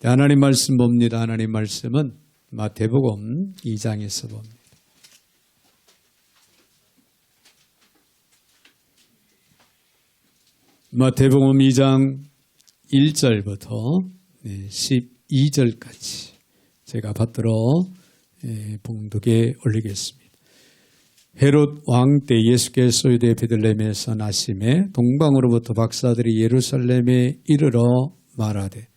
하나님 말씀 봅니다. 하나님 말씀은 마태복음 2장에서 봅니다. 마태복음 2장 1절부터 12절까지 제가 받들어 봉독에 올리겠습니다. 헤롯 왕 때 예수께서 유대 베들레헴에서 나심에 동방으로부터 박사들이 예루살렘에 이르러 말하되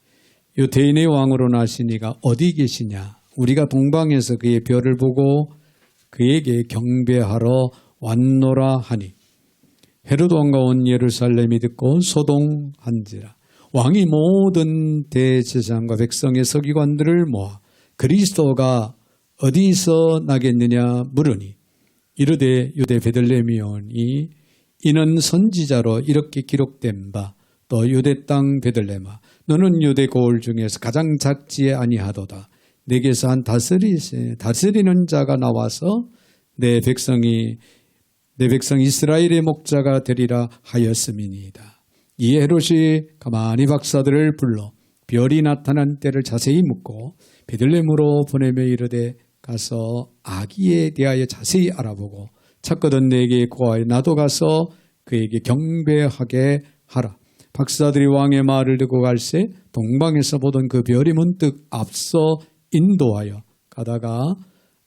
유대인의 왕으로 나시니가 어디 계시냐? 우리가 동방에서 그의 별을 보고 그에게 경배하러 왔노라 하니 헤롯 왕과 온 예루살렘이 듣고 소동한지라. 왕이 모든 대제사장과 백성의 서기관들을 모아 그리스도가 어디서 나겠느냐 물으니 이르되 유대 베들레헴이오니 이는 선지자로 이렇게 기록된 바 또 유대 땅 베들레헴아 너는 유대 고을 중에서 가장 작지 아니하도다. 내게서 한 다스리는 자가 나와서 내 백성 이스라엘의 목자가 되리라 하였음이니이다. 이 헤롯이 가만히 박사들을 불러 별이 나타난 때를 자세히 묻고 베들레헴으로 보내며 이르되 가서 아기에 대하여 자세히 알아보고 찾거든 내게 고하여 나도 가서 그에게 경배하게 하라. 박사들이 왕의 말을 듣고 갈새 동방에서 보던 그 별이 문득 앞서 인도하여 가다가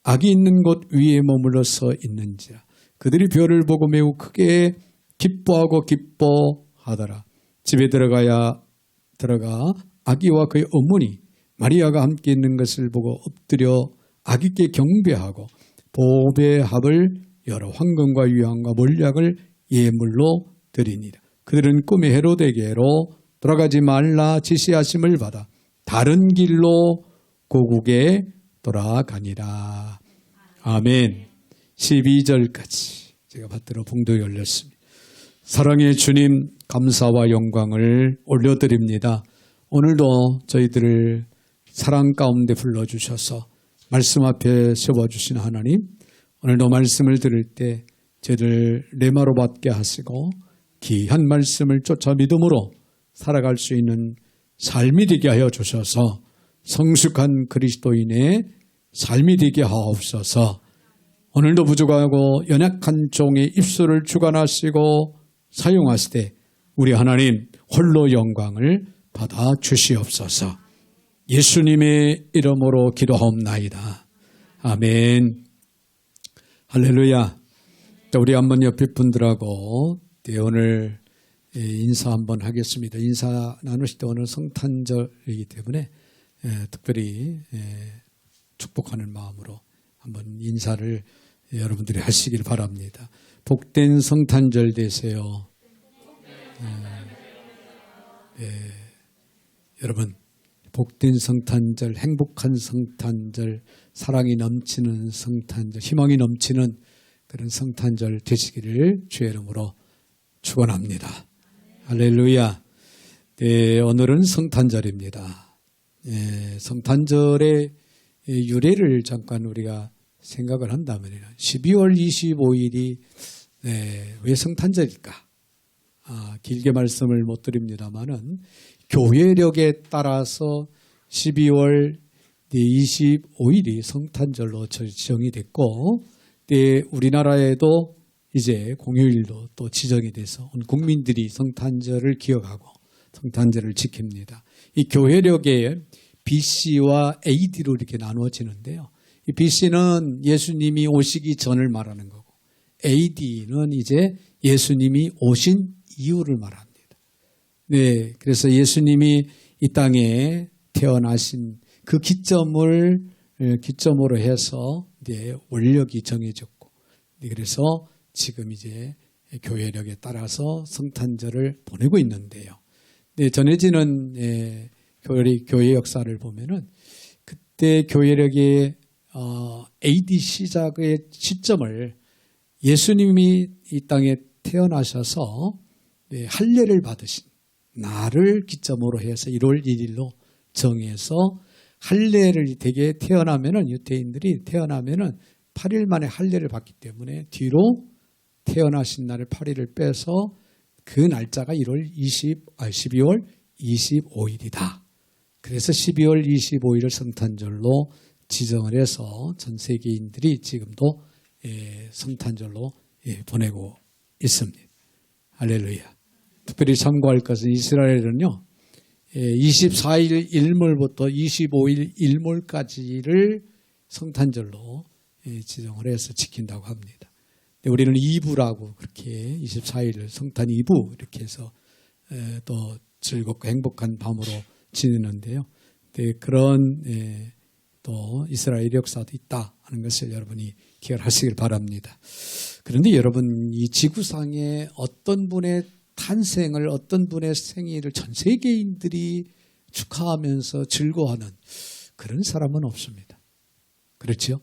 아기 있는 곳 위에 머물러 서 있는지라. 그들이 별을 보고 매우 크게 기뻐하고 기뻐하더라. 집에 들어가 아기와 그의 어머니 마리아가 함께 있는 것을 보고 엎드려 아기께 경배하고 보배 합을 여러 황금과 유향과 몰약을 예물로 드리니라. 그들은 꿈에 헤롯에게로 돌아가지 말라 지시하심을 받아 다른 길로 고국에 돌아가니라. 아멘. 12절까지 제가 받들어 봉독이 올렸습니다. 사랑의 주님 감사와 영광을 올려드립니다. 오늘도 저희들을 사랑 가운데 불러주셔서 말씀 앞에 세워주신 하나님, 오늘도 말씀을 들을 때 저희들 레마로 받게 하시고 귀한 말씀을 쫓아 믿음으로 살아갈 수 있는 삶이 되게 하여 주셔서 성숙한 그리스도인의 삶이 되게 하옵소서. 오늘도 부족하고 연약한 종의 입술을 주관하시고 사용하시되 우리 하나님 홀로 영광을 받아 주시옵소서. 예수님의 이름으로 기도하옵나이다. 아멘. 할렐루야. 우리 한번 옆에 분들하고 오늘 인사 한번 하겠습니다. 인사 나누실 때 오늘 성탄절이기 때문에 특별히 축복하는 마음으로 한번 인사를 여러분들이 하시길 바랍니다. 복된 성탄절 되세요. 여러분 복된 성탄절, 행복한 성탄절, 사랑이 넘치는 성탄절, 희망이 넘치는 그런 성탄절 되시기를 주의 이름으로 축원합니다. 할렐루야. 네, 오늘은 성탄절입니다. 성탄절의 유래를 잠깐 우리가 생각을 한다면 12월 25일이 왜 성탄절일까? 길게 말씀을 못 드립니다만은 교회력에 따라서 12월 25일이 성탄절로 지정이 됐고 우리나라에도 이제 공휴일로 또 지정이 돼서 온 국민들이 성탄절을 기억하고 성탄절을 지킵니다. 이 교회력에 BC와 AD로 이렇게 나누어지는데요. 이 BC는 예수님이 오시기 전을 말하는 거고 AD는 이제 예수님이 오신 이유를 말합니다. 네, 그래서 예수님이 이 땅에 태어나신 그 기점으로 해서 이제 원력이 정해졌고, 그래서 지금 이제 교회력에 따라서 성탄절을 보내고 있는데요. 네, 전해지는 교회 역사를 보면은 그때 교회력의 AD 시작의 시점을 예수님이 이 땅에 태어나셔서 할례를 받으신 날을 기점으로 해서 1월 1일로 정해서 할례를 되게 태어나면은 유대인들이 태어나면은 8일 만에 할례를 받기 때문에 뒤로 태어나신 날을 8일을 빼서 그 날짜가 12월 25일이다. 그래서 12월 25일을 성탄절로 지정을 해서 전 세계인들이 지금도 성탄절로 보내고 있습니다. 할렐루야. 특별히 참고할 것은 이스라엘은요, 24일 일몰부터 25일 일몰까지를 성탄절로 지정을 해서 지킨다고 합니다. 우리는 이브라고 그렇게 24일을 성탄 이브 이렇게 해서 또 즐겁고 행복한 밤으로 지내는데요. 그런 또 이스라엘 역사도 있다 하는 것을 여러분이 기억하시길 바랍니다. 그런데 여러분, 이 지구상에 어떤 분의 탄생을, 어떤 분의 생일을 전 세계인들이 축하하면서 즐거워하는 그런 사람은 없습니다. 그렇죠?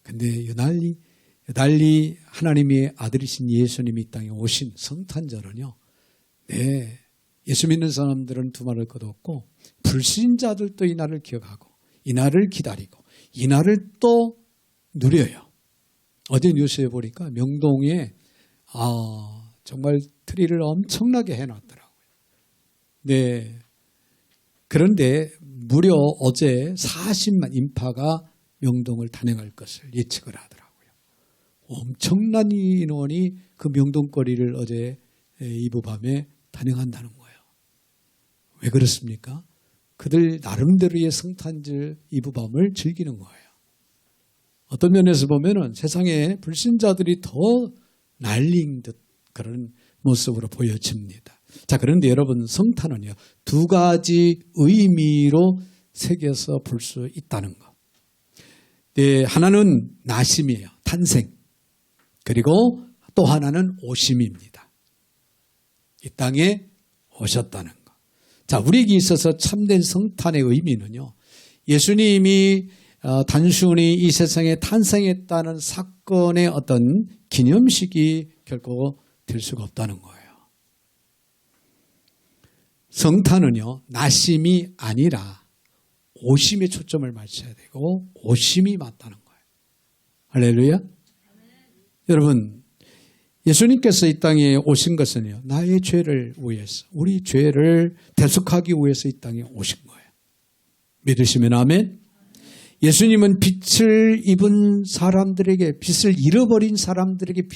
근데 유달리 하나님의 아들이신 예수님이 이 땅에 오신 성탄절은요, 예수 믿는 사람들은 두말할 것도 없고 불신자들도 이 날을 기억하고 이 날을 기다리고 이 날을 또 누려요. 어제 뉴스에 보니까 명동에 정말 트리를 엄청나게 해놨더라고요. 네. 그런데 무려 어제 40만 인파가 명동을 단행할 것을 예측을 하더라고요. 엄청난 인원이 그 명동거리를 어제 이브밤에 단행한다는 거예요. 왜 그렇습니까? 그들 나름대로의 성탄절 이브밤을 즐기는 거예요. 어떤 면에서 보면은 세상에 불신자들이 더 날린 듯 그런 모습으로 보여집니다. 자, 그런데 여러분, 성탄은요, 두 가지 의미로 새겨서 볼 수 있다는 것. 하나는 나심이에요. 탄생. 그리고 또 하나는 오심입니다. 이 땅에 오셨다는 것. 자, 우리에게 있어서 참된 성탄의 의미는요, 예수님이 단순히 이 세상에 탄생했다는 사건의 어떤 기념식이 결코 될 수가 없다는 거예요. 성탄은요, 나심이 아니라 오심에 초점을 맞춰야 되고 오심이 맞다는 거예요. 할렐루야. 여러분, 예수님께서 이 땅에 오신 것은요, 나의 죄를 위해서, 우리 죄를 대속하기 위해서 이 땅에 오신 거예요. 믿으시면 아멘. 예수님은 빛을 입은 사람들에게, 빛을 잃어버린 사람들에게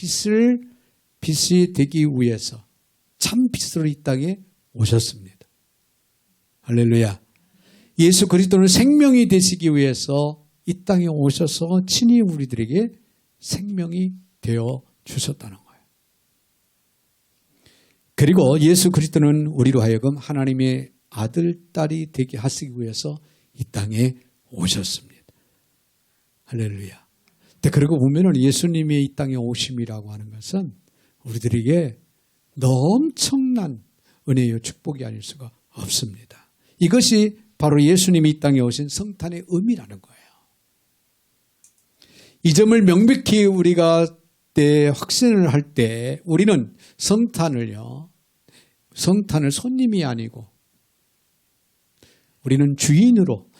빛이 되기 위해서 참 빛으로 이 땅에 오셨습니다. 할렐루야. 예수 그리스도는 생명이 되시기 위해서 이 땅에 오셔서 친히 우리들에게 생명이 되어 주셨다는 거예요. 그리고 예수 그리스도는 우리로 하여금 하나님의 아들, 딸이 되게 하시기 위해서 이 땅에 오셨습니다. 할렐루야. 그리고 보면은 예수님이 이 땅에 오심이라고 하는 것은 우리들에게 엄청난 은혜요 축복이 아닐 수가 없습니다. 이것이 바로 예수님이 이 땅에 오신 성탄의 의미라는 거예요. 이 점을 명백히 우리가 확신을 할 때 우리는 성탄을 손님이 아니고 우리는 주인으로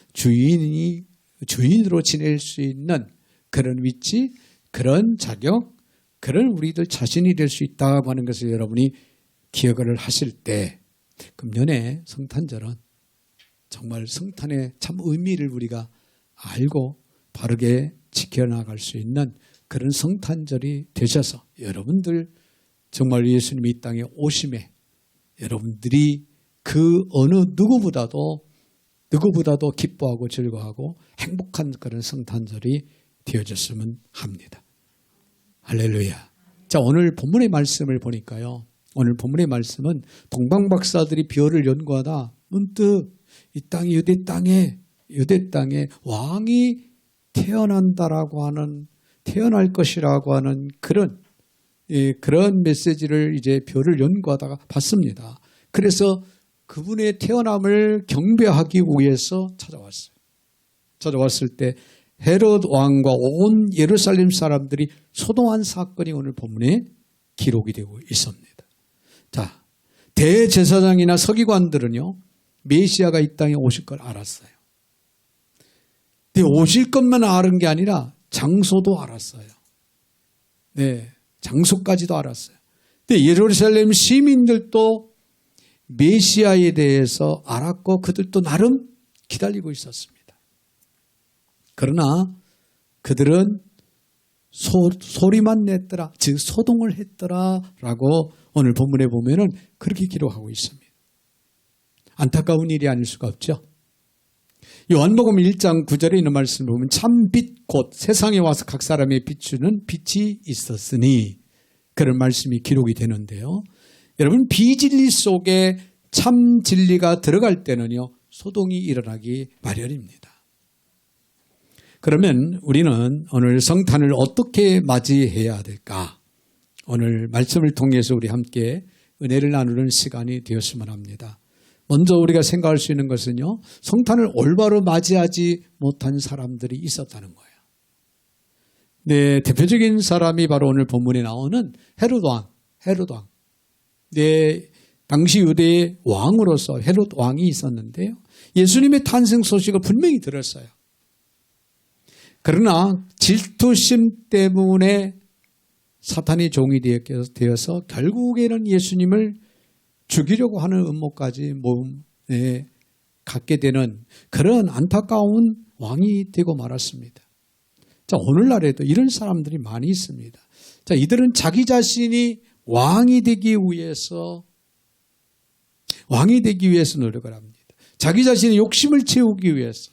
지낼 수 있는 그런 위치, 그런 자격, 그런 우리들 자신이 될 수 있다고 하는 것을 여러분이 기억을 하실 때, 금년에 성탄절은 정말 성탄의 참 의미를 우리가 알고 바르게 지켜나갈 수 있는 그런 성탄절이 되셔서 여러분들 정말 예수님이 이 땅에 오심에 여러분들이 그 어느 누구보다도 기뻐하고 즐거워하고 행복한 그런 성탄절이 되어졌으면 합니다. 할렐루야. 자, 오늘 본문의 말씀을 보니까요. 오늘 본문의 말씀은 동방박사들이 별을 연구하다 문득 이 땅이 유대 땅에 왕이 태어난다라고 하는, 태어날 것이라고 하는 그런 메시지를 이제 별을 연구하다가 봤습니다. 그래서 그분의 태어남을 경배하기 위해서 찾아왔을 때 헤롯 왕과 온 예루살렘 사람들이 소동한 사건이 오늘 본문에 기록이 되고 있습니다. 자, 대제사장이나 서기관들은요, 메시아가 이 땅에 오실 걸 알았어요. 근데 오실 것만 아는 게 아니라 장소도 알았어요. 네, 장소까지도 알았어요. 근데 예루살렘 시민들도 메시아에 대해서 알았고 그들도 나름 기다리고 있었습니다. 그러나 그들은 소리만 냈더라, 즉 소동을 했더라라고 오늘 본문에 보면은 그렇게 기록하고 있습니다. 안타까운 일이 아닐 수가 없죠. 요한복음 1장 9절에 있는 말씀을 보면 참 빛 곧 세상에 와서 각 사람의 비추는 빛이 있었으니 그런 말씀이 기록이 되는데요. 여러분, 비진리 속에 참 진리가 들어갈 때는요, 소동이 일어나기 마련입니다. 그러면 우리는 오늘 성탄을 어떻게 맞이해야 될까? 오늘 말씀을 통해서 우리 함께 은혜를 나누는 시간이 되었으면 합니다. 먼저 우리가 생각할 수 있는 것은요, 성탄을 올바로 맞이하지 못한 사람들이 있었다는 거예요. 네, 대표적인 사람이 바로 오늘 본문에 나오는 헤롯 왕. 네, 당시 유대의 왕으로서 헤롯 왕이 있었는데요. 예수님의 탄생 소식을 분명히 들었어요. 그러나 질투심 때문에 사탄의 종이 되어서 결국에는 예수님을 죽이려고 하는 음모까지 몸에 갖게 되는 그런 안타까운 왕이 되고 말았습니다. 자, 오늘날에도 이런 사람들이 많이 있습니다. 자, 이들은 자기 자신이 왕이 되기 위해서 노력을 합니다. 자기 자신의 욕심을 채우기 위해서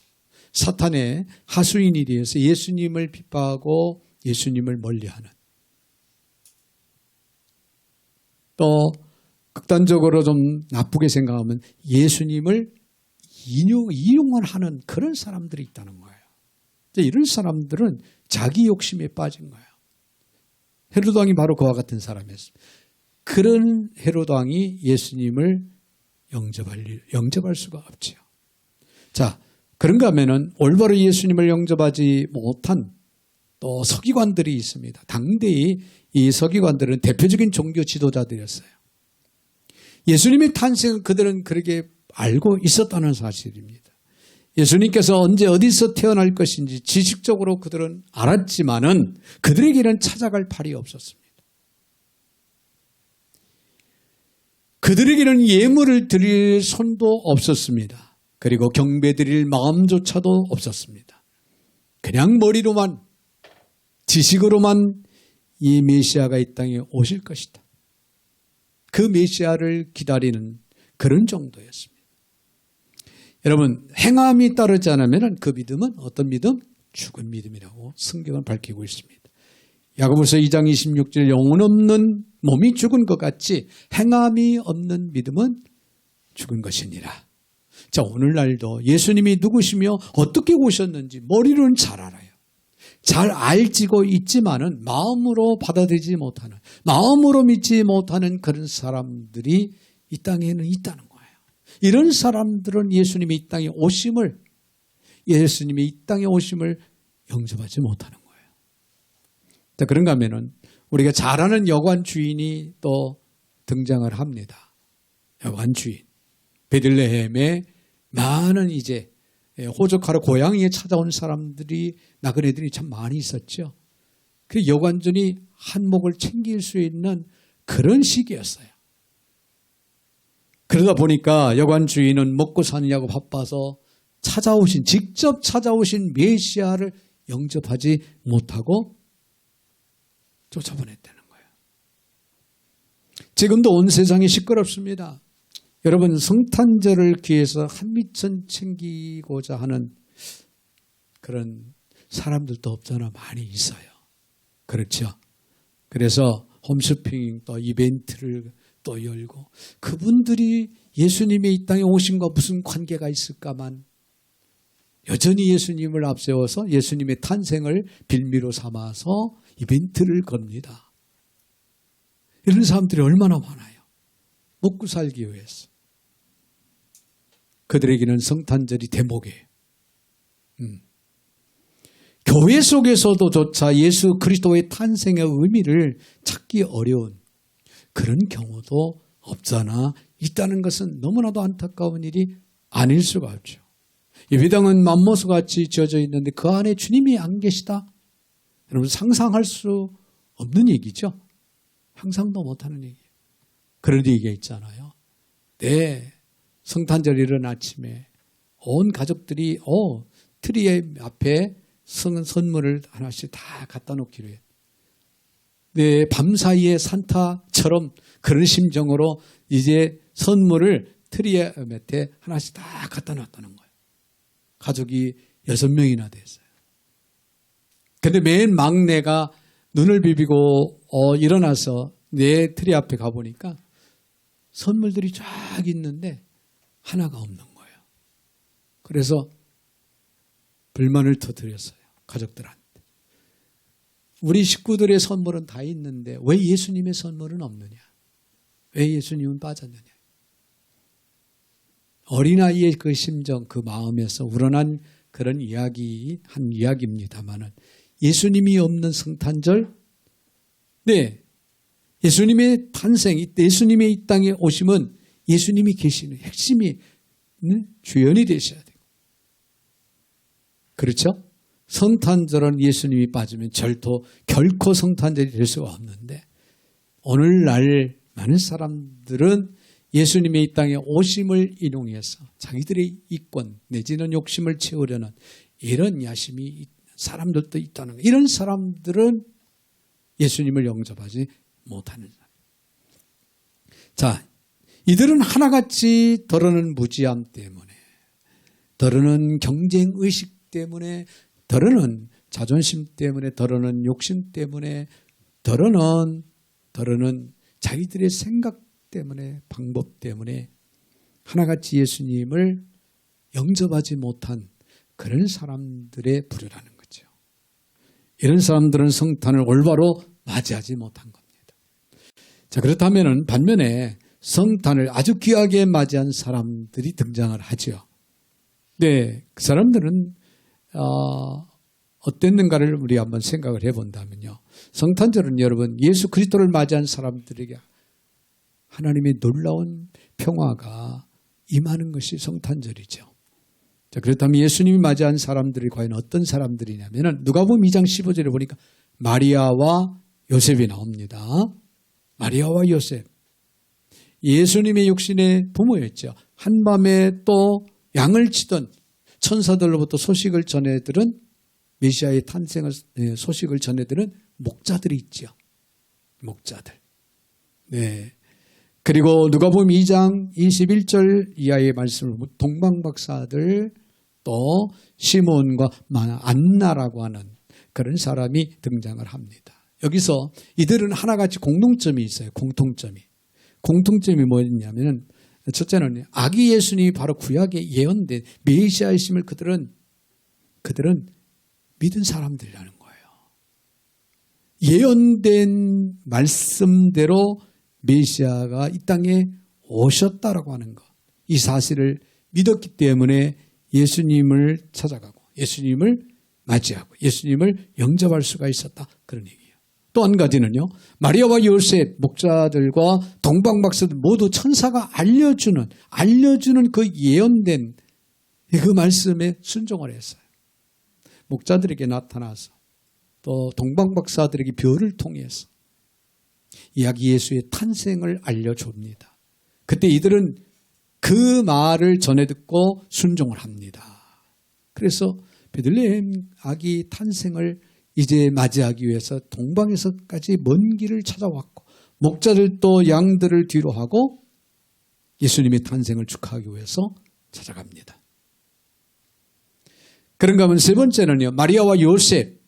사탄의 하수인이 되어서 예수님을 비판하고 예수님을 멀리하는, 또 극단적으로 좀 나쁘게 생각하면 예수님을 이용을 하는 그런 사람들이 있다는 거예요. 이런 사람들은 자기 욕심에 빠진 거예요. 헤롯 왕이 바로 그와 같은 사람이었습니다. 그런 헤롯 왕이 예수님을 영접할 수가 없지요. 자, 그런가 하면은 올바로 예수님을 영접하지 못한 또 서기관들이 있습니다. 당대의 이 서기관들은 대표적인 종교 지도자들이었어요. 예수님의 탄생을 그들은 그렇게 알고 있었다는 사실입니다. 예수님께서 언제 어디서 태어날 것인지 지식적으로 그들은 알았지만은 그들에게는 찾아갈 발이 없었습니다. 그들에게는 예물을 드릴 손도 없었습니다. 그리고 경배드릴 마음조차도 없었습니다. 그냥 머리로만, 지식으로만 이 메시아가 이 땅에 오실 것이다, 그 메시아를 기다리는 그런 정도였습니다. 여러분, 행함이 따르지 않으면 그 믿음은 어떤 믿음? 죽은 믿음이라고 성경은 밝히고 있습니다. 야고보서 2장 26절, 영혼 없는 몸이 죽은 것 같이 행함이 없는 믿음은 죽은 것이니라. 자, 오늘날도 예수님이 누구시며 어떻게 오셨는지 머리로는 잘 알아요. 잘 알지고 있지만은 마음으로 받아들이지 못하는, 마음으로 믿지 못하는 그런 사람들이 이 땅에는 있다는 거예요. 이런 사람들은 예수님이 이 땅에 오심을 영접하지 못하는 거예요. 자, 그런가 하면은 우리가 잘 아는 여관 주인이 또 등장을 합니다. 여관 주인. 베들레헴에 많은 이제 호적하러 고향에 찾아온 사람들이, 나그네들이 참 많이 있었죠. 그 여관전이 한몫을 챙길 수 있는 그런 시기였어요. 그러다 보니까 여관 주인은 먹고 사느냐고 바빠서 직접 찾아오신 메시아를 영접하지 못하고 쫓아보냈다는 거예요. 지금도 온 세상이 시끄럽습니다. 여러분, 성탄절을 기해서 한미천 챙기고자 하는 그런 사람들도 없잖아, 많이 있어요. 그렇죠? 그래서 홈쇼핑 또 이벤트를 또 열고, 그분들이 예수님의 이 땅에 오심과 무슨 관계가 있을까만 여전히 예수님을 앞세워서 예수님의 탄생을 빌미로 삼아서 이벤트를 겁니다. 이런 사람들이 얼마나 많아요. 먹고 살기 위해서. 그들에게는 성탄절이 대목이에요. 교회 속에서도 조차 예수 그리스도의 탄생의 의미를 찾기 어려운 그런 경우도 없잖아 있다는 것은 너무나도 안타까운 일이 아닐 수가 없죠. 예배당은 맘모스같이 지어져 있는데 그 안에 주님이 안 계시다? 여러분, 상상할 수 없는 얘기죠. 상상도 못하는 얘기예요. 그런 얘기가 있잖아요. 네, 성탄절 이른 아침에 온 가족들이 트리 앞에 선물을 하나씩 다 갖다 놓기로 해요. 네, 밤사이에 산타처럼 그런 심정으로 이제 선물을 트리 밑에 하나씩 다 갖다 놨다는 거예요. 가족이 6명이나 됐어요. 근데 맨 막내가 눈을 비비고 일어나서 내 트리 앞에 가보니까 선물들이 쫙 있는데 하나가 없는 거예요. 그래서 불만을 터뜨렸어요. 가족들한테. 우리 식구들의 선물은 다 있는데 왜 예수님의 선물은 없느냐? 왜 예수님은 빠졌느냐? 어린아이의 그 심정, 그 마음에서 우러난 그런 한 이야기입니다만은 예수님이 없는 성탄절, 네, 예수님의 탄생, 예수님의 이 땅에 오심은 예수님이 계시는 핵심이 주연이 되셔야 돼요. 그렇죠? 성탄절은 예수님이 빠지면 결코 성탄절이 될 수가 없는데 오늘날 많은 사람들은 예수님의 이 땅에 오심을 인용해서 자기들의 이권 내지는 욕심을 채우려는 이런 야심이 사람들도 있다는 거예요. 이런 사람들은 예수님을 영접하지 못하는 사람. 자, 이들은 하나같이 더러는 무지함 때문에, 더러는 경쟁의식 때문에, 더러는 자존심 때문에, 더러는 욕심 때문에, 더러는 자기들의 생각 때문에, 방법 때문에 하나같이 예수님을 영접하지 못한 그런 사람들의 부류라는 거죠. 이런 사람들은 성탄을 올바로 맞이하지 못한 겁니다. 자, 그렇다면 반면에 성탄을 아주 귀하게 맞이한 사람들이 등장을 하죠. 네, 그 사람들은 어땠는가를 우리 한번 생각을 해본다면요. 성탄절은 여러분 예수 그리스도를 맞이한 사람들에게 하나님의 놀라운 평화가 임하는 것이 성탄절이죠. 자, 그렇다면 예수님이 맞이한 사람들이 과연 어떤 사람들이냐면 누가복음 2장 15절에 보니까 마리아와 요셉이 나옵니다. 마리아와 요셉. 예수님의 육신의 부모였죠. 한밤에 또 양을 치던 천사들로부터 소식을 전해들은 메시아의 탄생을 소식을 전해들은 목자들이 있죠. 목자들. 네. 그리고 누가복음 2장 21절 이하의 말씀을 동방박사들 또 시몬과 안나라고 하는 그런 사람이 등장을 합니다. 여기서 이들은 하나같이 공통점이 있어요. 공통점이 뭐였냐면 첫째는 아기 예수님이 바로 구약에 예언된 메시아이심을 그들은 믿은 사람들이라는 거예요. 예언된 말씀대로 메시아가 이 땅에 오셨다라고 하는 것. 이 사실을 믿었기 때문에 예수님을 찾아가고 예수님을 맞이하고 예수님을 영접할 수가 있었다. 그런 얘기예요. 또 한 가지는요. 마리아와 요셉 목자들과 동방박사들 모두 천사가 알려주는 그 예언된 그 말씀에 순종을 했어요. 목자들에게 나타나서 또 동방박사들에게 별을 통해서 이야기 예수의 탄생을 알려줍니다. 그때 이들은 그 말을 전해 듣고 순종을 합니다. 그래서 베들레헴 아기 탄생을 이제 맞이하기 위해서 동방에서까지 먼 길을 찾아왔고 목자들도 양들을 뒤로 하고 예수님의 탄생을 축하하기 위해서 찾아갑니다. 그런가 하면 세 번째는요. 마리아와 요셉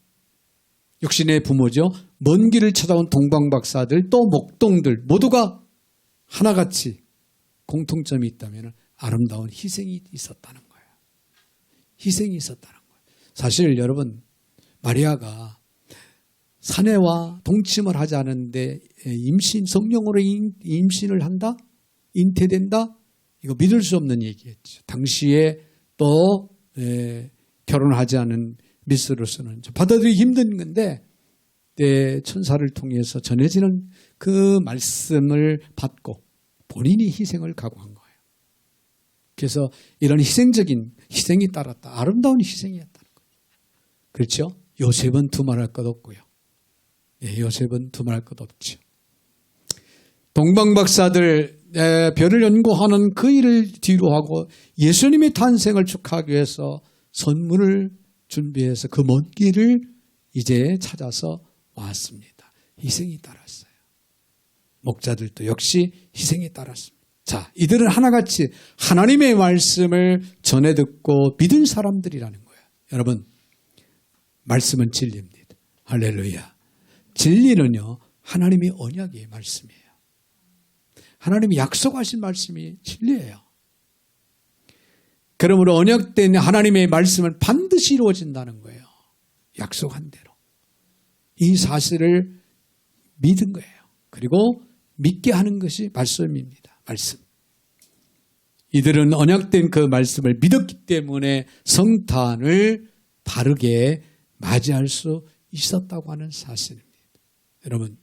육신의 부모죠. 먼 길을 찾아온 동방박사들 또 목동들 모두가 하나같이 공통점이 있다면 아름다운 희생이 있었다는 거예요. 희생이 있었다는 거예요. 사실 여러분 마리아가 사내와 동침을 하지 않았는데 성령으로 임신을 한다? 잉태된다? 이거 믿을 수 없는 얘기였죠. 당시에 또 결혼하지 않은 미스로서는 받아들이기 힘든 건데 천사를 통해서 전해지는 그 말씀을 받고 본인이 희생을 각오한 거예요. 그래서 이런 희생적인 희생이 따랐다. 아름다운 희생이었다는 거예요. 그렇죠? 요셉은 두말할 것 없고요. 요셉은 두말할 것 없죠. 동방박사들 별을 연구하는 그 일을 뒤로 하고 예수님의 탄생을 축하하기 위해서 선물을 준비해서 그 먼 길을 이제 찾아서 왔습니다. 희생이 따랐어요. 목자들도 역시 희생이 따랐습니다. 자, 이들은 하나같이 하나님의 말씀을 전해 듣고 믿은 사람들이라는 거예요. 여러분, 말씀은 진리입니다. 할렐루야. 진리는요, 하나님의 언약의 말씀이에요. 하나님이 약속하신 말씀이 진리예요. 그러므로 언약된 하나님의 말씀은 반드시 이루어진다는 거예요. 약속한 대로. 이 사실을 믿은 거예요. 그리고 믿게 하는 것이 말씀입니다. 말씀. 이들은 언약된 그 말씀을 믿었기 때문에 성탄을 바르게 맞이할 수 있었다고 하는 사실입니다. 여러분,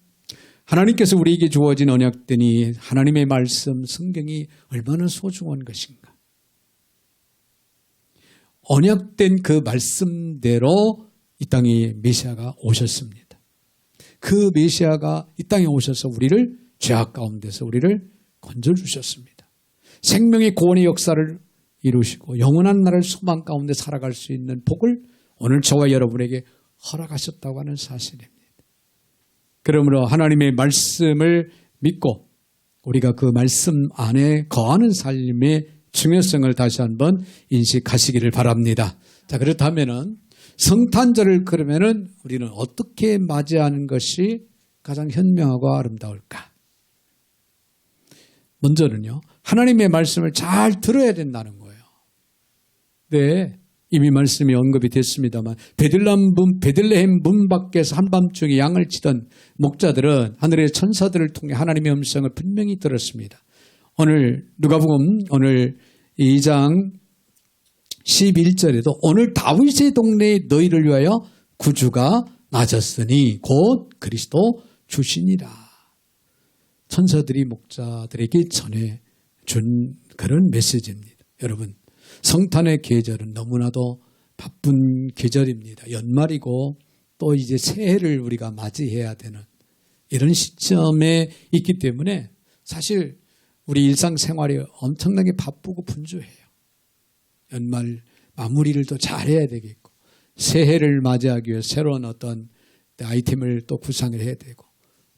하나님께서 우리에게 주어진 언약된 이 하나님의 말씀, 성경이 얼마나 소중한 것인가. 언약된 그 말씀대로 이 땅에 메시아가 오셨습니다. 그 메시아가 이 땅에 오셔서 우리를 죄악 가운데서 우리를 건져주셨습니다. 생명의 구원의 역사를 이루시고 영원한 나라를 소망 가운데 살아갈 수 있는 복을 오늘 저와 여러분에게 허락하셨다고 하는 사실입니다. 그러므로 하나님의 말씀을 믿고 우리가 그 말씀 안에 거하는 삶의 중요성을 다시 한번 인식하시기를 바랍니다. 자, 그렇다면은 성탄절을 그러면은 우리는 어떻게 맞이하는 것이 가장 현명하고 아름다울까? 먼저는요, 하나님의 말씀을 잘 들어야 된다는 거예요. 네, 이미 말씀이 언급이 됐습니다만 베들레헴 문 밖에서 한밤중에 양을 치던 목자들은 하늘의 천사들을 통해 하나님의 음성을 분명히 들었습니다. 오늘 누가복음 오늘 2장 11절에도 오늘 다윗의 동네에 너희를 위하여 구주가 낮았으니 곧 그리스도 주시니라. 천사들이 목자들에게 전해준 그런 메시지입니다. 여러분, 성탄의 계절은 너무나도 바쁜 계절입니다. 연말이고 또 이제 새해를 우리가 맞이해야 되는 이런 시점에 있기 때문에 사실 우리 일상생활이 엄청나게 바쁘고 분주해요. 연말 마무리를 또 잘해야 되겠고 새해를 맞이하기 위해 새로운 어떤 아이템을 또 구상을 해야 되고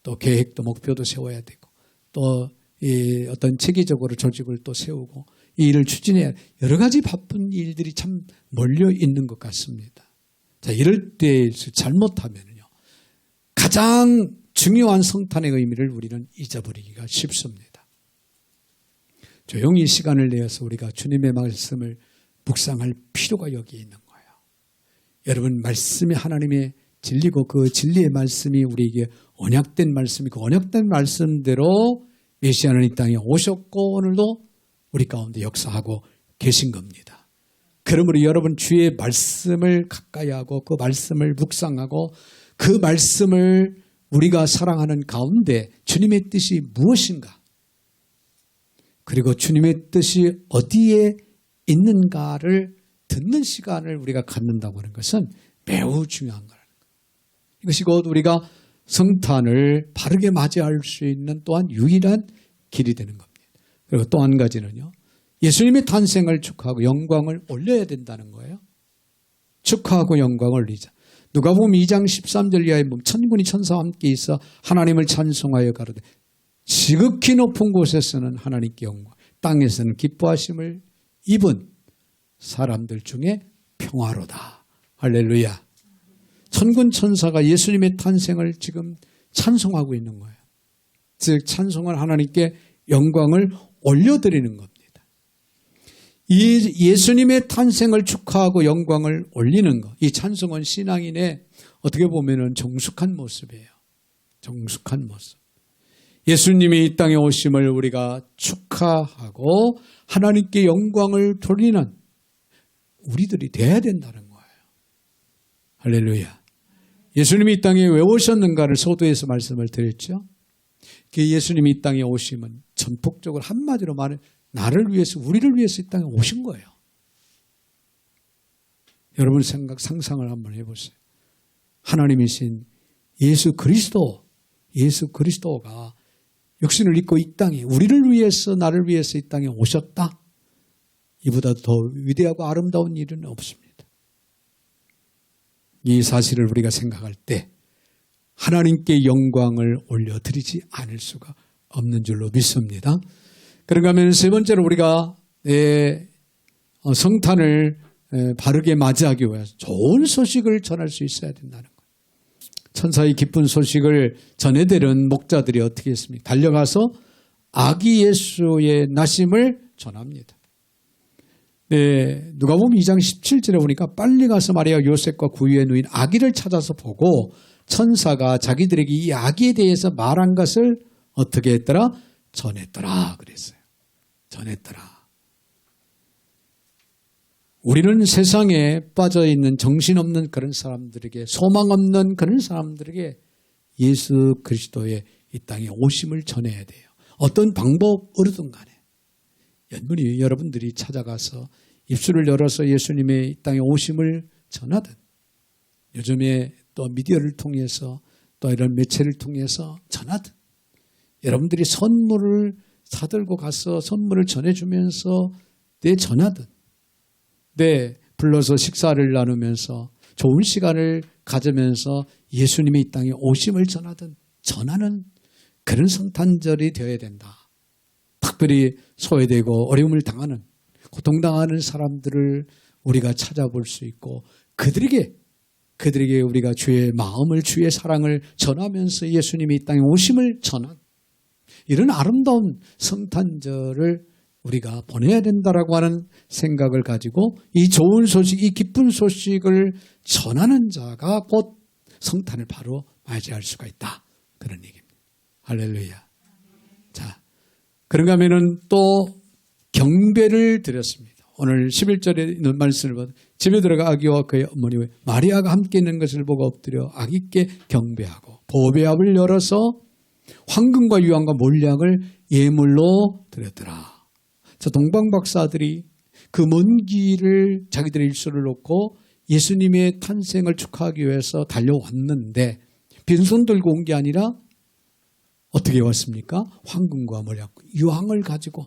또 계획도 목표도 세워야 되고 또 어떤 체계적으로 조직을 또 세우고 이 일을 추진해야 여러 가지 바쁜 일들이 참 몰려 있는 것 같습니다. 자, 이럴 때 잘못하면요 가장 중요한 성탄의 의미를 우리는 잊어버리기가 쉽습니다. 조용히 시간을 내어서 우리가 주님의 말씀을 묵상할 필요가 여기에 있는 거예요. 여러분, 말씀이 하나님의 진리고 그 진리의 말씀이 우리에게 언약된 말씀이고 언약된 말씀대로 메시아는 이 땅에 오셨고 오늘도 우리 가운데 역사하고 계신 겁니다. 그러므로 여러분 주의 말씀을 가까이 하고 그 말씀을 묵상하고 그 말씀을 우리가 사랑하는 가운데 주님의 뜻이 무엇인가 그리고 주님의 뜻이 어디에 있는가를 듣는 시간을 우리가 갖는다고 하는 것은 매우 중요한 거라는 거예요. 이것이 곧 우리가 성탄을 바르게 맞이할 수 있는 또한 유일한 길이 되는 겁니다. 그리고 또 한 가지는요. 예수님의 탄생을 축하하고 영광을 올려야 된다는 거예요. 축하하고 영광을 올리자. 누가복음 2장 13절 이하에 보면 천군이 천사와 함께 있어 하나님을 찬송하여 가로되 지극히 높은 곳에서는 하나님께 영광, 땅에서는 기뻐하심을 입은 사람들 중에 평화로다. 할렐루야. 천군 천사가 예수님의 탄생을 지금 찬송하고 있는 거예요. 즉 찬송을 하나님께 영광을 올려드리는 겁니다. 이 예수님의 탄생을 축하하고 영광을 올리는 것, 이 찬송은 신앙인의 어떻게 보면 정숙한 모습이에요. 정숙한 모습. 예수님이 이 땅에 오심을 우리가 축하하고 하나님께 영광을 돌리는 우리들이 돼야 된다는 거예요. 할렐루야. 예수님이 이 땅에 왜 오셨는가를 서두에서 말씀을 드렸죠. 그 예수님이 이 땅에 오심은 전폭적으로 한마디로 말해 나를 위해서 우리를 위해서 이 땅에 오신 거예요. 여러분 상상을 한번 해보세요. 하나님이신 예수 그리스도가 육신을 입고 이 땅에 우리를 위해서 나를 위해서 이 땅에 오셨다. 이보다 더 위대하고 아름다운 일은 없습니다. 이 사실을 우리가 생각할 때 하나님께 영광을 올려드리지 않을 수가 없는 줄로 믿습니다. 그런가 하면 세 번째로 우리가 성탄을 바르게 맞이하기 위해서 좋은 소식을 전할 수 있어야 된다는 거예요. 천사의 기쁜 소식을 전해드리는 목자들이 어떻게 했습니까? 달려가서 아기 예수의 나심을 전합니다. 누가복음 2장 17절에 보니까 빨리 가서 마리아 요셉과 그 위에 누인 아기를 찾아서 보고 천사가 자기들에게 이 아기에 대해서 말한 것을 어떻게 했더라? 전했더라 그랬어요. 전했더라. 우리는 세상에 빠져있는 정신없는 그런 사람들에게, 소망 없는 그런 사람들에게 예수 그리스도의 이 땅에 오심을 전해야 돼요. 어떤 방법으로든 간에 여러분이 여러분들이 찾아가서 입술을 열어서 예수님의 이 땅에 오심을 전하든, 요즘에 또 미디어를 통해서 또 이런 매체를 통해서 전하든, 여러분들이 선물을 사들고 가서 선물을 전해주면서 전하든, 불러서 식사를 나누면서 좋은 시간을 가지면서 예수님의 이 땅에 오심을 전하는 그런 성탄절이 되어야 된다. 특별히 소외되고 어려움을 당하는, 고통당하는 사람들을 우리가 찾아볼 수 있고 그들에게 우리가 주의 마음을, 주의 사랑을 전하면서 예수님이 이 땅에 오심을 전한 이런 아름다운 성탄절을 우리가 보내야 된다라고 하는 생각을 가지고 이 좋은 소식, 이 기쁜 소식을 전하는 자가 곧 성탄을 바로 맞이할 수가 있다. 그런 얘기입니다. 할렐루야. 자, 그런가 하면은 또 경배를 드렸습니다. 오늘 11절에 있는 말씀을 보면 집에 들어가 아기와 그의 어머니 마리아가 함께 있는 것을 보고 엎드려 아기께 경배하고 보배압을 열어서 황금과 유황과 몰약을 예물로 드렸더라. 저 동방박사들이 그 먼 길을 자기들의 일수를 놓고 예수님의 탄생을 축하하기 위해서 달려왔는데 빈손 들고 온 게 아니라 어떻게 왔습니까? 황금과 몰약, 유황을 가지고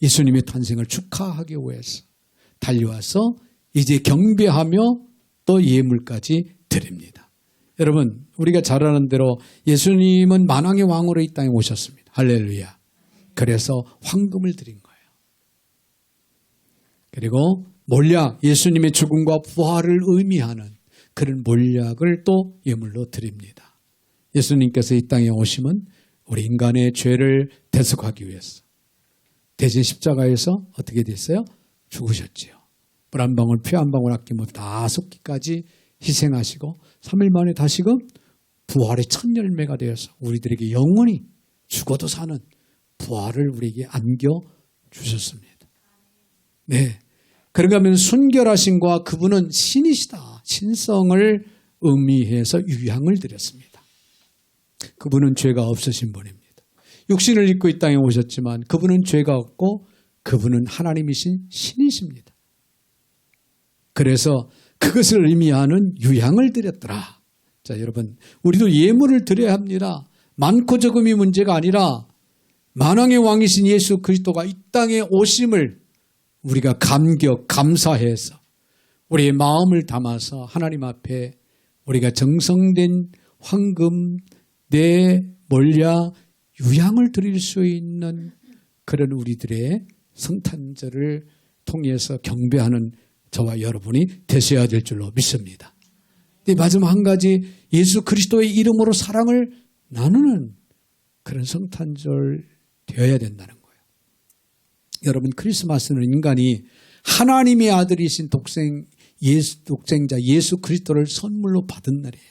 예수님의 탄생을 축하하기 위해서 달려와서 이제 경배하며 또 예물까지 드립니다. 여러분, 우리가 잘 아는 대로 예수님은 만왕의 왕으로 이 땅에 오셨습니다. 할렐루야. 그래서 황금을 드린 거예요. 그리고 몰약, 예수님의 죽음과 부활을 의미하는 그런 몰약을 또 예물로 드립니다. 예수님께서 이 땅에 오심은 우리 인간의 죄를 대속하기 위해서 대신 십자가에서 어떻게 됐어요? 죽으셨지요. 물 한 방울, 피 한 방울 아끼면 다 쏟기까지 희생하시고 3일 만에 다시금 부활의 첫 열매가 되어서 우리들에게 영원히 죽어도 사는 부활을 우리에게 안겨주셨습니다. 네. 그런가 하면 순결하심과 그분은 신이시다. 신성을 의미해서 유향을 드렸습니다. 그분은 죄가 없으신 분입니다. 육신을 입고 이 땅에 오셨지만 그분은 죄가 없고 그분은 하나님이신 신이십니다. 그래서 그것을 의미하는 유향을 드렸더라. 자, 여러분, 우리도 예물을 드려야 합니다. 많고 적음이 문제가 아니라 만왕의 왕이신 예수 그리스도가 이 땅에 오심을 우리가 감사해서 우리의 마음을 담아서 하나님 앞에 우리가 정성된 황금, 몰약, 유향을 드릴 수 있는 그런 우리들의 성탄절을 통해서 경배하는 저와 여러분이 되셔야 될 줄로 믿습니다. 마지막 한 가지, 예수 그리스도의 이름으로 사랑을 나누는 그런 성탄절 되어야 된다는 거예요. 여러분, 크리스마스는 인간이 하나님의 아들이신 독생자 예수 그리스도를 선물로 받은 날이에요.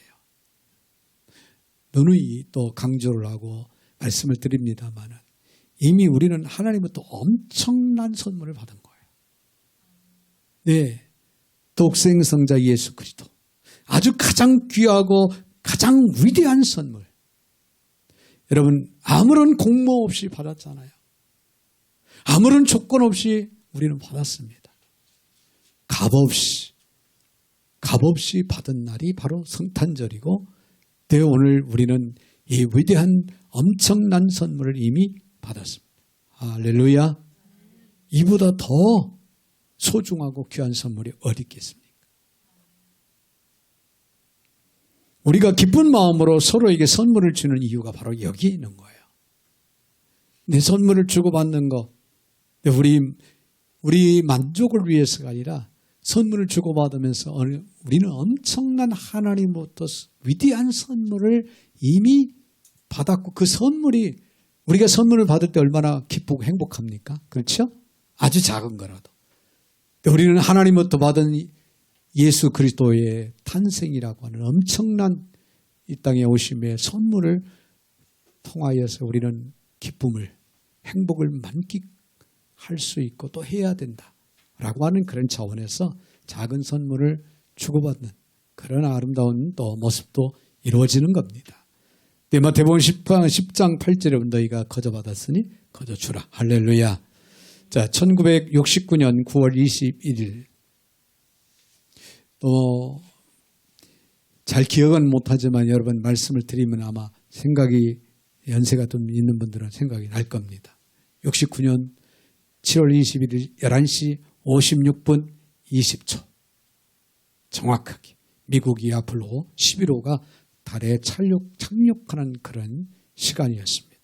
누누이 또 강조를 하고 말씀을 드립니다만 이미 우리는 하나님부터 엄청난 선물을 받은 거예요. 네, 독생성자 예수 그리스도. 아주 가장 귀하고 가장 위대한 선물. 여러분, 아무런 공모 없이 받았잖아요. 아무런 조건 없이 우리는 받았습니다. 값없이 받은 날이 바로 성탄절이고, 오늘 우리는 이 위대한 엄청난 선물을 이미 받았습니다. 할렐루야. 이보다 더 소중하고 귀한 선물이 어디 있겠습니까? 우리가 기쁜 마음으로 서로에게 선물을 주는 이유가 바로 여기 있는 거예요. 내 선물을 주고받는 거, 우리 만족을 위해서가 아니라 선물을 주고받으면서 우리는 엄청난 하나님으로부터 위대한 선물을 이미 받았고, 그 선물이 우리가 선물을 받을 때 얼마나 기쁘고 행복합니까? 그렇죠? 아주 작은 거라도. 우리는 하나님으로부터 받은 예수 그리스도의 탄생이라고 하는 엄청난 이 땅에 오심의 선물을 통하여서 우리는 기쁨을, 행복을 만끽할 수 있고 또 해야 된다라고 하는 그런 차원에서 작은 선물을 주고받는 그런 아름다운 또 모습도 이루어지는 겁니다. 마태복음 10장 8절에 너희가 거저 받았으니 거저 주라. 할렐루야. 자, 1969년 9월 21일 또 잘 기억은 못하지만 여러분 말씀을 드리면 아마 생각이 연세가 좀 있는 분들은 생각이 날 겁니다. 69년 7월 21일 11시 56분 20초 정확하게 미국이 아폴로 11호가 달에 착륙하는 그런 시간이었습니다.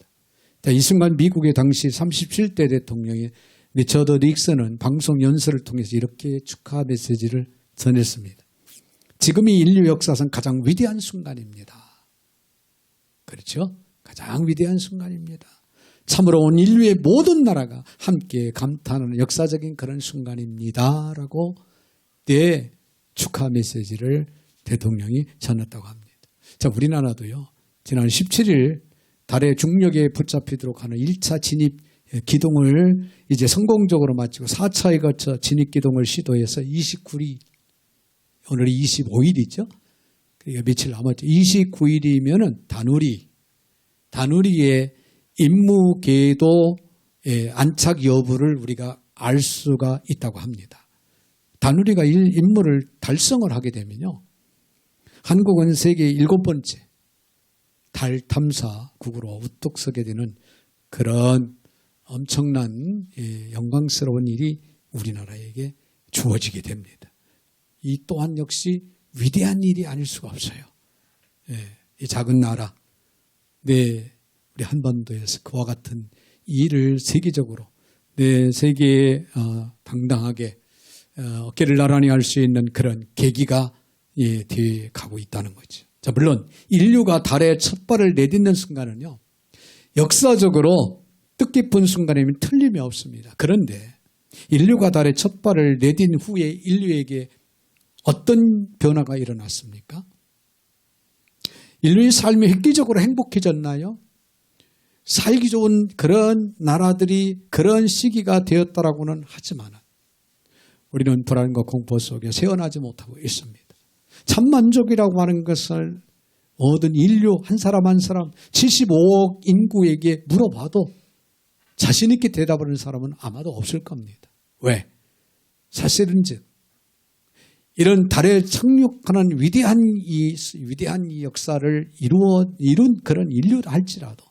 이 순간 미국의 당시 37대 대통령이 리처드 닉슨은 방송 연설을 통해서 이렇게 축하 메시지를 전했습니다. 지금이 인류 역사상 가장 위대한 순간입니다. 그렇죠? 가장 위대한 순간입니다. 참으로 온 인류의 모든 나라가 함께 감탄하는 역사적인 그런 순간입니다. 라고 축하 메시지를 대통령이 전했다고 합니다. 자, 우리나라도요, 지난 17일 달의 중력에 붙잡히도록 하는 1차 진입 기동을 이제 성공적으로 마치고 4차에 거쳐 진입 기동을 시도해서 29일, 오늘이 25일이죠. 그러니까 며칠 남았죠. 29일이면은 다누리의 임무 궤도 안착 여부를 우리가 알 수가 있다고 합니다. 다누리가 임무를 달성을 하게 되면요, 한국은 세계 7번째 달 탐사국으로 우뚝 서게 되는 그런 엄청난 영광스러운 일이 우리나라에게 주어지게 됩니다. 이 또한 역시 위대한 일이 아닐 수가 없어요. 이 작은 나라, 우리 한반도에서 그와 같은 일을 세계적으로 세계에 당당하게 어깨를 나란히 할 수 있는 그런 계기가 되어 가고 있다는 거죠. 자, 물론 인류가 달에 첫 발을 내딛는 순간은요, 역사적으로 뜻깊은 순간이면 틀림이 없습니다. 그런데 인류가 달에 첫 발을 내딘 후에 인류에게 어떤 변화가 일어났습니까? 인류의 삶이 획기적으로 행복해졌나요? 살기 좋은 그런 나라들이 그런 시기가 되었다라고는 하지만 우리는 불안과 공포 속에 새어나지 못하고 있습니다. 참 만족이라고 하는 것을 모든 인류 한 사람 한 사람 75억 인구에게 물어봐도 자신 있게 대답하는 사람은 아마도 없을 겁니다. 왜? 사실은즉 이런 달에 착륙하는 위대한 이 역사를 이룬 그런 인류다 할지라도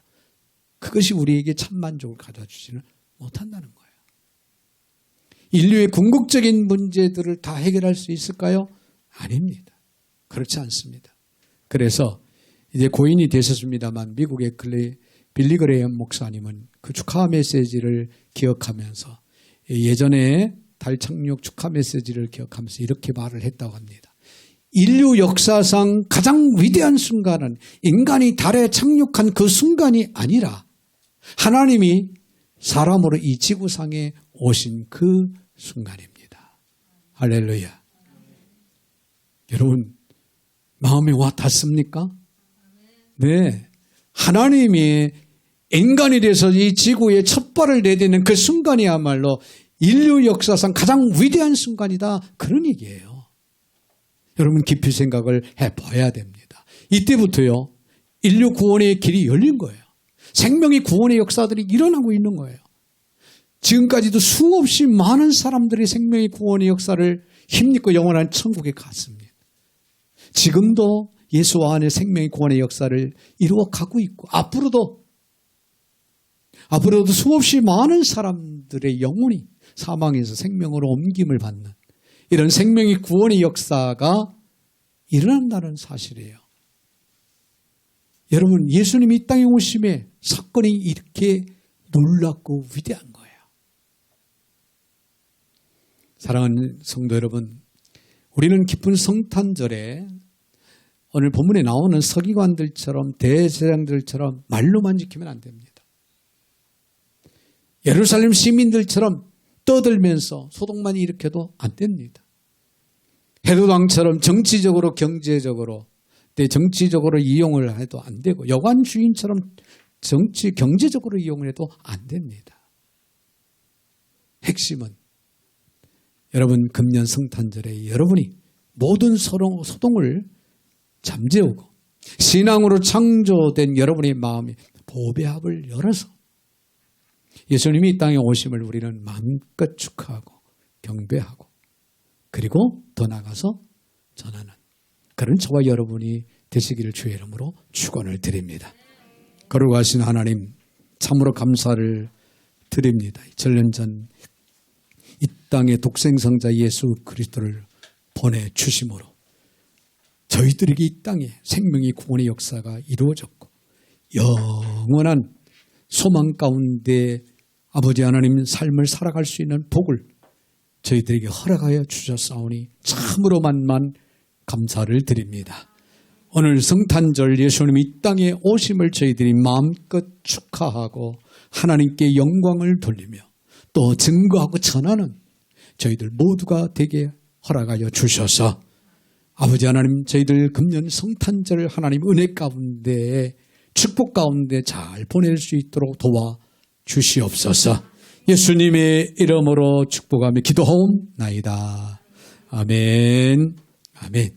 그것이 우리에게 참 만족을 가져주지는 못한다는 거예요. 인류의 궁극적인 문제들을 다 해결할 수 있을까요? 아닙니다. 그렇지 않습니다. 그래서 이제 고인이 되셨습니다만 미국의 빌리 그레이엄 목사님은 그 축하 메시지를 기억하면서 예전에 달 착륙 축하 메시지를 기억하면서 이렇게 말을 했다고 합니다. 인류 역사상 가장 위대한 순간은 인간이 달에 착륙한 그 순간이 아니라 하나님이 사람으로 이 지구상에 오신 그 순간입니다. 할렐루야. 여러분 마음에 와 닿습니까? 네. 하나님이 인간이 돼서 이 지구에 첫 발을 내딛는 그 순간이야말로 인류 역사상 가장 위대한 순간이다. 그런 얘기예요. 여러분 깊이 생각을 해봐야 됩니다. 이때부터요, 인류 구원의 길이 열린 거예요. 생명의 구원의 역사들이 일어나고 있는 거예요. 지금까지도 수없이 많은 사람들이 생명의 구원의 역사를 힘입고 영원한 천국에 갔습니다. 지금도 예수 안에 생명의 구원의 역사를 이루어가고 있고 앞으로도 앞으로도 수없이 많은 사람들의 영혼이 사망에서 생명으로 옮김을 받는 이런 생명의 구원의 역사가 일어난다는 사실이에요. 여러분, 예수님이 이 땅에 오심에 사건이 이렇게 놀랍고 위대한 거예요. 사랑하는 성도 여러분, 우리는 기쁜 성탄절에 오늘 본문에 나오는 서기관들처럼 대제사장들처럼 말로만 지키면 안 됩니다. 예루살렘 시민들처럼 떠들면서 소동만 일으켜도 안 됩니다. 헤로당처럼 정치적으로 경제적으로 정치적으로 이용을 해도 안 되고 여관 주인처럼 경제적으로 이용을 해도 안 됩니다. 핵심은 여러분 금년 성탄절에 여러분이 모든 소동을 잠재우고 신앙으로 창조된 여러분의 마음에 보배합을 열어서 예수님이 이 땅에 오심을 우리는 마음껏 축하하고 경배하고 그리고 더 나아가서 전하는 그런 저와 여러분이 되시기를 주의 이름으로 축원을 드립니다. 거룩하신 하나님 참으로 감사를 드립니다. 2000년 전 이 땅에 독생성자 예수 그리스도를 보내주심으로 저희들에게 이 땅에 생명의 구원의 역사가 이루어졌고 영원한 소망 가운데 아버지 하나님 삶을 살아갈 수 있는 복을 저희들에게 허락하여 주셨사오니 참으로 만만 감사를 드립니다. 오늘 성탄절 예수님이 이 땅에 오심을 저희들이 마음껏 축하하고 하나님께 영광을 돌리며 또 증거하고 전하는 저희들 모두가 되게 허락하여 주셔서 아버지 하나님 저희들 금년 성탄절 하나님 은혜 가운데 축복 가운데 잘 보낼 수 있도록 도와 주시옵소서. 예수님의 이름으로 축복하며 기도하옵나이다. 아멘. 아멘.